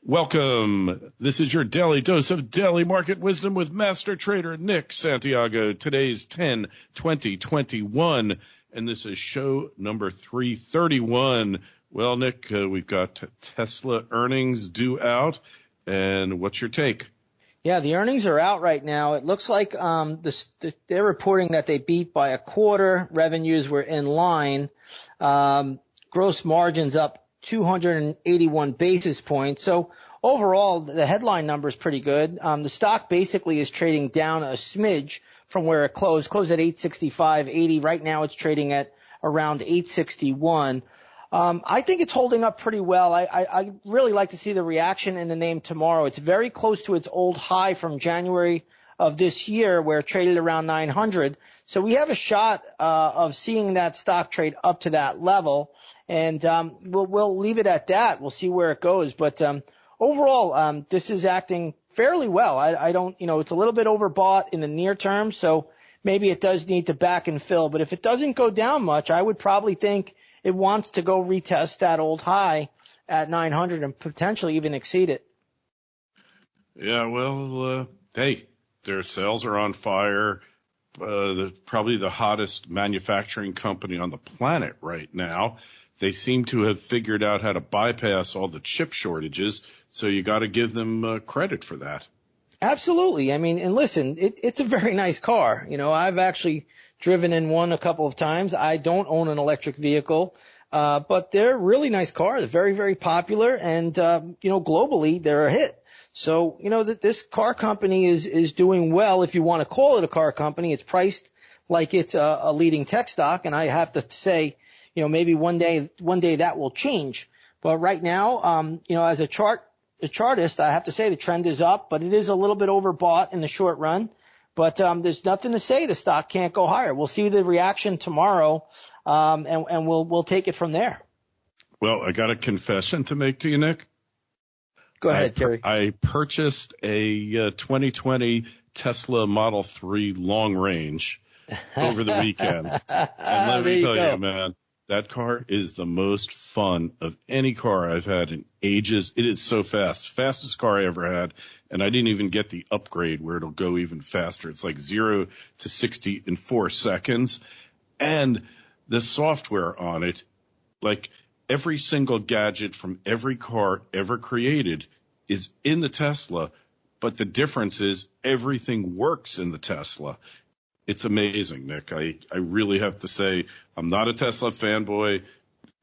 Welcome. This is your daily dose of daily market wisdom with Master Trader Nick Santiago. Today's 10/20/21, and this is show number 331. Well, Nick, we've got Tesla earnings due out, and what's your take? Yeah, the earnings are out right now. It looks like they're reporting that they beat by a quarter. Revenues were in line. Gross margins up 281 basis points. So overall, the headline number is pretty good. The stock basically is trading down a smidge from where it closed at 865.80. Right now it's trading at around 861. I think it's holding up pretty well. I really like to see the reaction in the name tomorrow. It's very close to its old high from January of this year where it traded around 900. So we have a shot of seeing that stock trade up to that level. And we'll leave it at that. We'll see where it goes. But overall, this is acting fairly well. I don't, it's a little bit overbought in the near term, so maybe it does need to back and fill. But if it doesn't go down much, I would probably think it wants to go retest that old high at 900 and potentially even exceed it. Yeah, well, hey, their sales are on fire. Probably the hottest manufacturing company on the planet right now. They seem to have figured out how to bypass all the chip shortages, so you got to give them credit for that. Absolutely. I mean, and listen, it's a very nice car. I've actually driven in one a couple of times. I don't own an electric vehicle, but they're really nice cars, very, very popular, and globally they're a hit. So, this car company is doing well. If you want to call it a car company, it's priced like it's a leading tech stock, and I have to say, maybe one day that will change. But right now, as a chartist, I have to say the trend is up, but it is a little bit overbought in the short run. But there's nothing to say the stock can't go higher. We'll see the reaction tomorrow, and we'll take it from there. Well, I got a confession to make to you, Nick. Go ahead, Kerry. I purchased a 2020 Tesla Model 3 long range over the weekend. And let me tell you, man, that car is the most fun of any car I've had in ages. It is so fast. Fastest car I ever had. And I didn't even get the upgrade where it'll go even faster. It's like 0 to 60 in 4 seconds. And the software on it, like every single gadget from every car ever created is in the Tesla. But the difference is everything works in the Tesla. It's amazing, Nick. I really have to say I'm not a Tesla fanboy.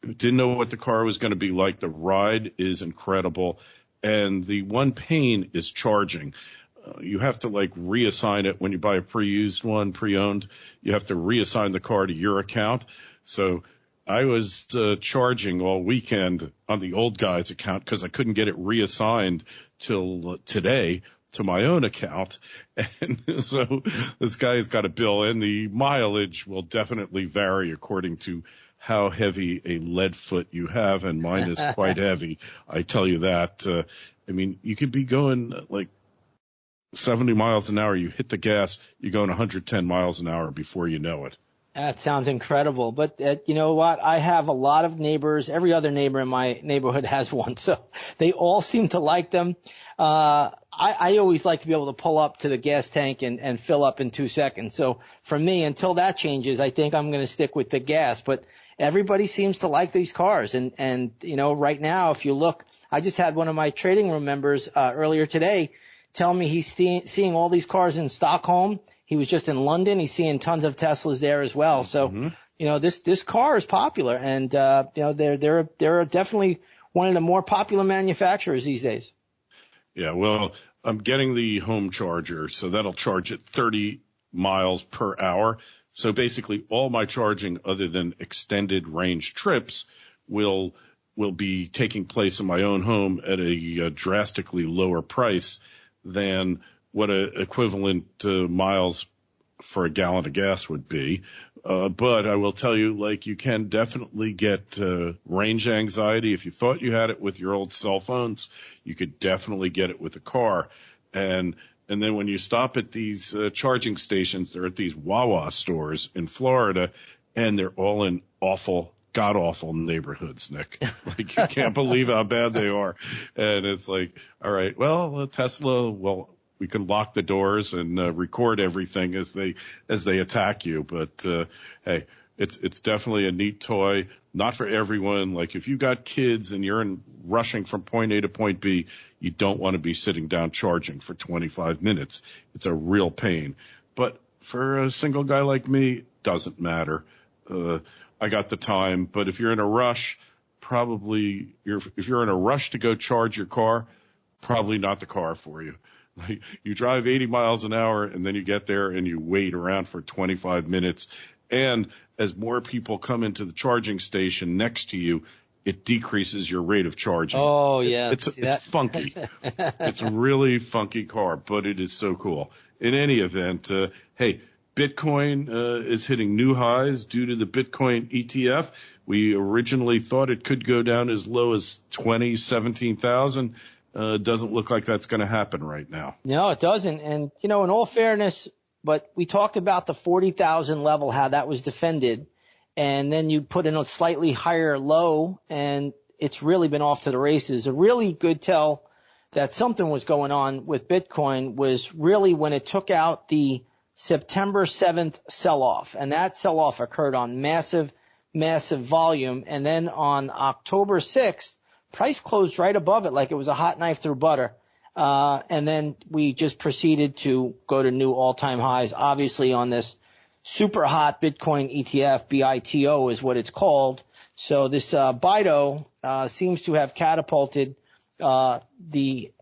Didn't know what the car was going to be like. The ride is incredible. And the one pain is charging. You have to reassign it when you buy a pre-owned. You have to reassign the car to your account. So I was charging all weekend on the old guy's account because I couldn't get it reassigned till today to my own account. And so this guy's got a bill, and the mileage will definitely vary according to how heavy a lead foot you have, and mine is quite heavy. I tell you that. You could be going 70 miles an hour. You hit the gas, you're going 110 miles an hour before you know it. That sounds incredible. But you know what? I have a lot of neighbors. Every other neighbor in my neighborhood has one. So they all seem to like them. I always like to be able to pull up to the gas tank and fill up in 2 seconds. So for me, until that changes, I think I'm going to stick with the gas. But everybody seems to like these cars. And right now, if you look, I just had one of my trading room members earlier today tell me he's seeing all these cars in Stockholm. He was just in London. He's seeing tons of Teslas there as well. So, this car is popular, and they're definitely one of the more popular manufacturers these days. Yeah, well, I'm getting the home charger, so that'll charge at 30 miles per hour. So basically all my charging other than extended range trips will be taking place in my own home at a drastically lower price than what a equivalent miles for a gallon of gas would be. But I will tell you, you can definitely get range anxiety. If you thought you had it with your old cell phones, you could definitely get it with a car. And then when you stop at these charging stations, they're at these Wawa stores in Florida, and they're all in awful god-awful neighborhoods, Nick. Like, you can't believe how bad they are. And it's like, all right, well, Tesla, well, we can lock the doors and record everything as they attack you. But hey, it's definitely a neat toy. Not for everyone. Like, if you got kids and you're rushing from point A to point B, you don't want to be sitting down charging for 25 minutes. It's a real pain. But for a single guy like me, doesn't matter. I got the time, but if you're in a rush, if you're in a rush to go charge your car, probably not the car for you. Like, you drive 80 miles an hour and then you get there and you wait around for 25 minutes. And as more people come into the charging station next to you, it decreases your rate of charging. Oh, yeah. It's funky. It's a really funky car, but it is so cool. In any event, hey, Bitcoin is hitting new highs due to the Bitcoin ETF. We originally thought it could go down as low as 17,000. Doesn't look like that's going to happen right now. No, it doesn't. And, in all fairness, but we talked about the 40,000 level, how that was defended. And then you put in a slightly higher low, and it's really been off to the races. A really good tell that something was going on with Bitcoin was really when it took out the September 7th sell-off, and that sell-off occurred on massive volume. And then on October 6th, price closed right above it like it was a hot knife through butter. And then we just proceeded to go to new all-time highs, obviously on this super hot Bitcoin ETF, BITO is what it's called. So this BITO seems to have catapulted the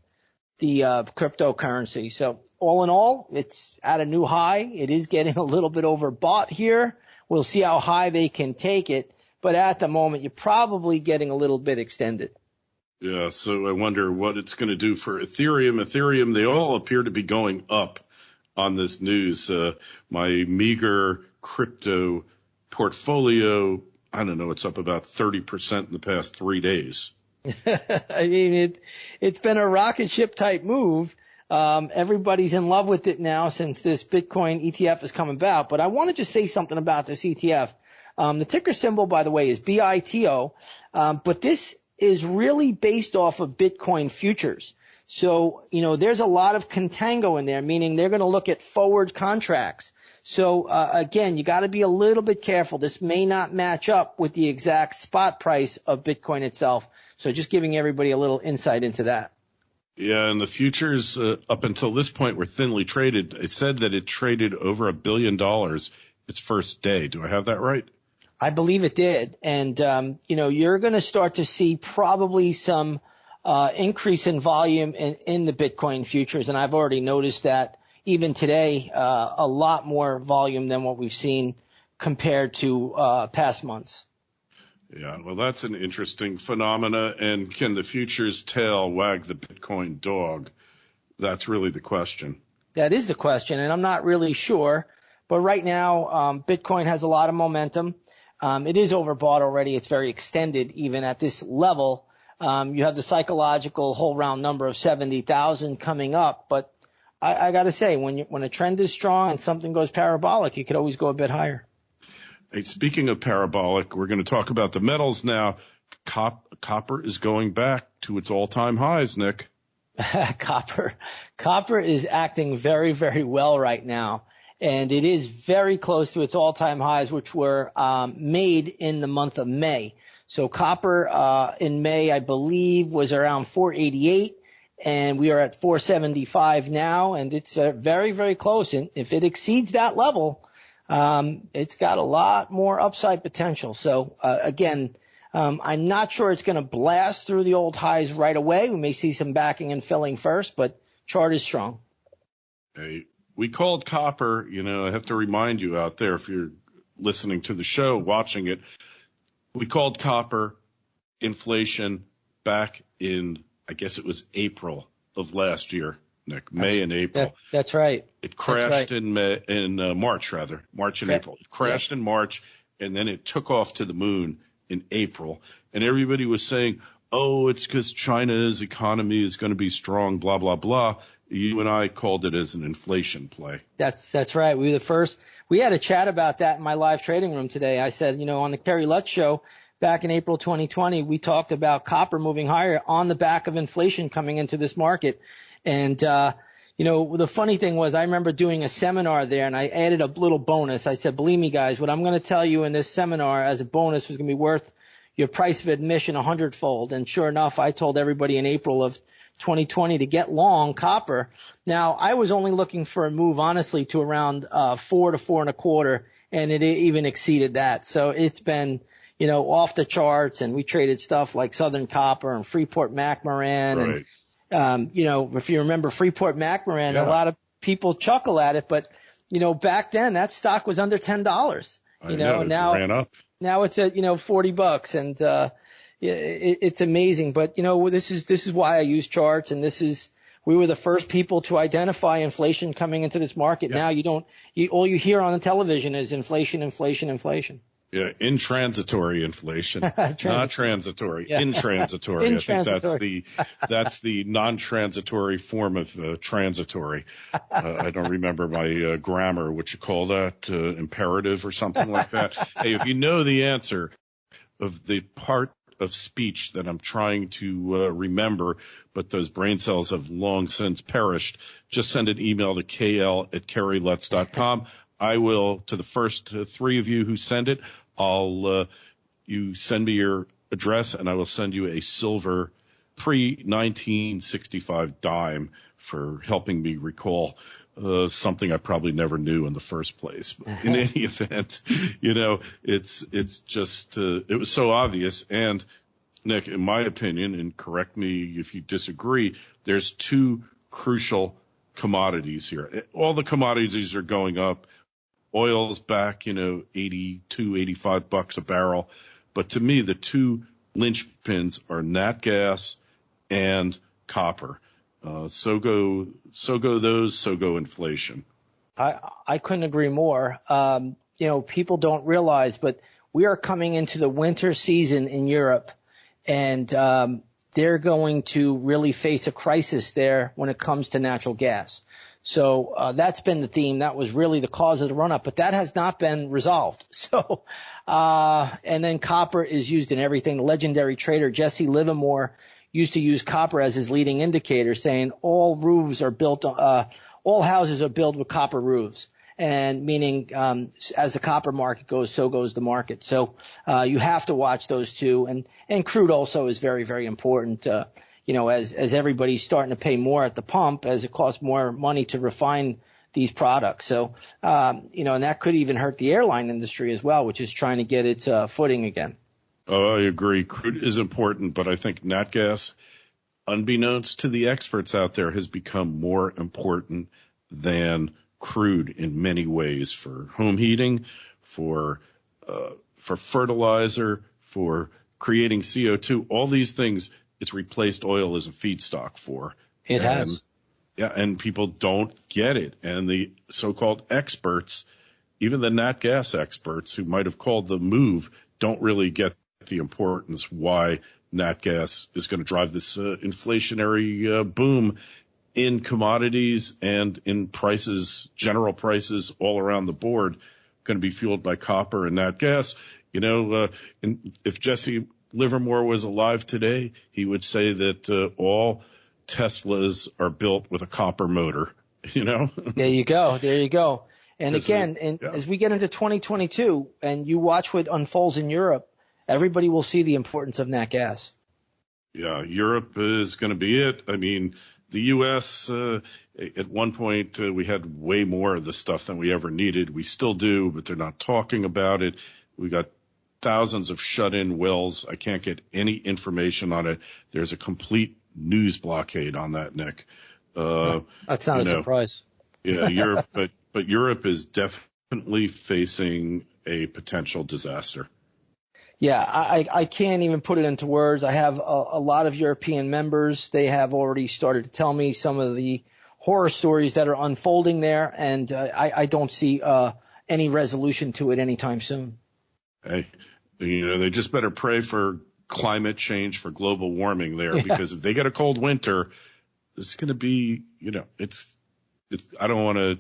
cryptocurrency. So all in all, it's at a new high. It is getting a little bit overbought here. We'll see how high they can take it. But at the moment, you're probably getting a little bit extended. Yeah, so I wonder what it's going to do for Ethereum. Ethereum, they all appear to be going up on this news. My meager crypto portfolio, I don't know, it's up about 30% in the past 3 days. I mean, it's been a rocket ship type move. Everybody's in love with it now since this Bitcoin ETF has come about. But I want to just say something about this ETF. The ticker symbol, by the way, is BITO. But this is really based off of Bitcoin futures. So, there's a lot of contango in there, meaning they're going to look at forward contracts. So, again, you got to be a little bit careful. This may not match up with the exact spot price of Bitcoin itself. So just giving everybody a little insight into that. Yeah, and the futures up until this point were thinly traded. It said that it traded over $1 billion its first day. Do I have that right? I believe it did. And, you're going to start to see probably some increase in volume in the Bitcoin futures. And I've already noticed that even today, a lot more volume than what we've seen compared to past months. Yeah, well, that's an interesting phenomena. And can the futures tail wag the Bitcoin dog? That's really the question. That is the question, and I'm not really sure. But right now, Bitcoin has a lot of momentum. It is overbought already. It's very extended even at this level. You have the psychological whole round number of 70,000 coming up. But I got to say, when a trend is strong and something goes parabolic, you could always go a bit higher. Hey, speaking of parabolic, we're going to talk about the metals now. Copper is going back to its all-time highs, Nick. Copper is acting very, very well right now. And it is very close to its all-time highs, which were made in the month of May. So copper in May, I believe, was around 488, and we are at 475 now, and it's very, very close. And if it exceeds that level, it's got a lot more upside potential. So again, I'm not sure it's going to blast through the old highs right away. We may see some backing and filling first, but chart is strong. Hey, we called copper, I have to remind you out there, if you're listening to the show, watching it, we called copper inflation back in, I guess it was April of last year, Nick, May and April. That's right. It crashed in March and April. It crashed in March, and then it took off to the moon in April. And everybody was saying, oh, it's because China's economy is going to be strong, blah, blah, blah. You and I called it as an inflation play. That's right. We were the first. We had a chat about that in my live trading room today. I said, on the Kerry Lutz show, back in April 2020, we talked about copper moving higher on the back of inflation coming into this market. And, the funny thing was I remember doing a seminar there and I added a little bonus. I said, believe me, guys, what I'm going to tell you in this seminar as a bonus was going to be worth your price of admission 100-fold. And sure enough, I told everybody in April of 2020 to get long copper. Now, I was only looking for a move, honestly, to around 4 to 4.25, and it even exceeded that. So it's been, off the charts, and we traded stuff like Southern Copper and Freeport-McMoRan. Right. And if you remember Freeport-McMoRan, a lot of people chuckle at it, but, back then that stock was under $10, I know, and now, it ran up. Now it's at, $40, and, it's amazing. But, this is why I use charts, and we were the first people to identify inflation coming into this market. Yeah. Now all you hear on the television is inflation, inflation, inflation. Yeah, intransitory inflation, not transitory, yeah. intransitory. Intransitory. I think that's the non-transitory form of transitory. I don't remember my grammar, what you call that, imperative or something like that. Hey, if you know the answer of the part of speech that I'm trying to remember, but those brain cells have long since perished, just send an email to kl@kerrylutz.com. I will, to the first 3 of you who send it, you send me your address and I will send you a silver pre-1965 dime for helping me recall something I probably never knew in the first place. But in any event, it's just, it was so obvious. And Nick, in my opinion, and correct me if you disagree, there's 2 crucial commodities here. All the commodities are going up. Oil's back, $82, $85 a barrel. But to me, the 2 linchpins are natgas and copper. So go inflation. I couldn't agree more. People don't realize, but we are coming into the winter season in Europe, and they're going to really face a crisis there when it comes to natural gas. So that's been the theme. That was really the cause of the run-up, but that has not been resolved. So and then copper is used in everything. The legendary trader Jesse Livermore used to use copper as his leading indicator, saying all houses are built with copper roofs, and meaning as the copper market goes, so goes the market. So you have to watch those 2, and crude also is very, very important. As everybody's starting to pay more at the pump, as it costs more money to refine these products. So, and that could even hurt the airline industry as well, which is trying to get its footing again. Oh, I agree. Crude is important, but I think natgas, unbeknownst to the experts out there, has become more important than crude in many ways for home heating, for fertilizer, for creating CO2, all these things. It's replaced oil as a feedstock for. It has. Yeah, and people don't get it. And the so-called experts, even the nat gas experts who might have called the move, don't really get the importance why nat gas is going to drive this inflationary boom in commodities and in prices, general prices all around the board, going to be fueled by copper and nat gas. If Jesse Livermore was alive today, he would say that all Teslas are built with a copper motor, There you go. And again, as we get into 2022 and you watch what unfolds in Europe, everybody will see the importance of nat gas. Yeah, Europe is going to be it. I mean, the U.S., at one point, we had way more of the stuff than we ever needed. We still do, but they're not talking about it. We got thousands of shut-in wells. I can't get any information on it. There's a complete news blockade on that, Nick. That's not a surprise. Yeah, Europe, but Europe is definitely facing a potential disaster. Yeah, I can't even put it into words. I have a lot of European members. They have already started to tell me some of the horror stories that are unfolding there, and I don't see any resolution to it anytime soon. Hey, they just better pray for climate change, for global warming there, because if they get a cold winter, it's going to be, I don't want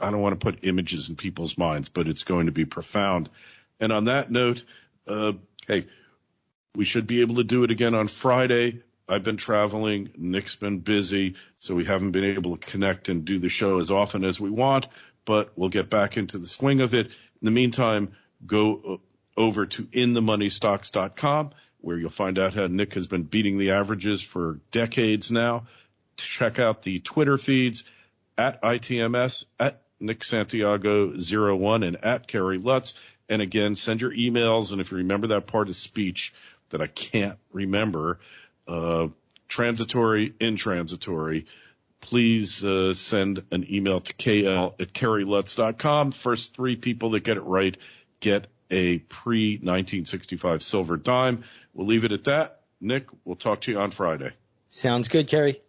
to put images in people's minds, but it's going to be profound. And on that note, Hey, we should be able to do it again on Friday. I've been traveling. Nick's been busy, so we haven't been able to connect and do the show as often as we want, but we'll get back into the swing of it. In the meantime, go over to inthemoneystocks.com, where you'll find out how Nick has been beating the averages for decades now. Check out the Twitter feeds at ITMS, at Nick Santiago 01, and at Kerry Lutz. And again, send your emails, and if you remember that part of speech that I can't remember, transitory, intransitory, please send an email to kl@kerrylutz.com. First 3 people that get it right get a pre-1965 silver dime. We'll leave it at that. Nick, we'll talk to you on Friday. Sounds good, Kerry.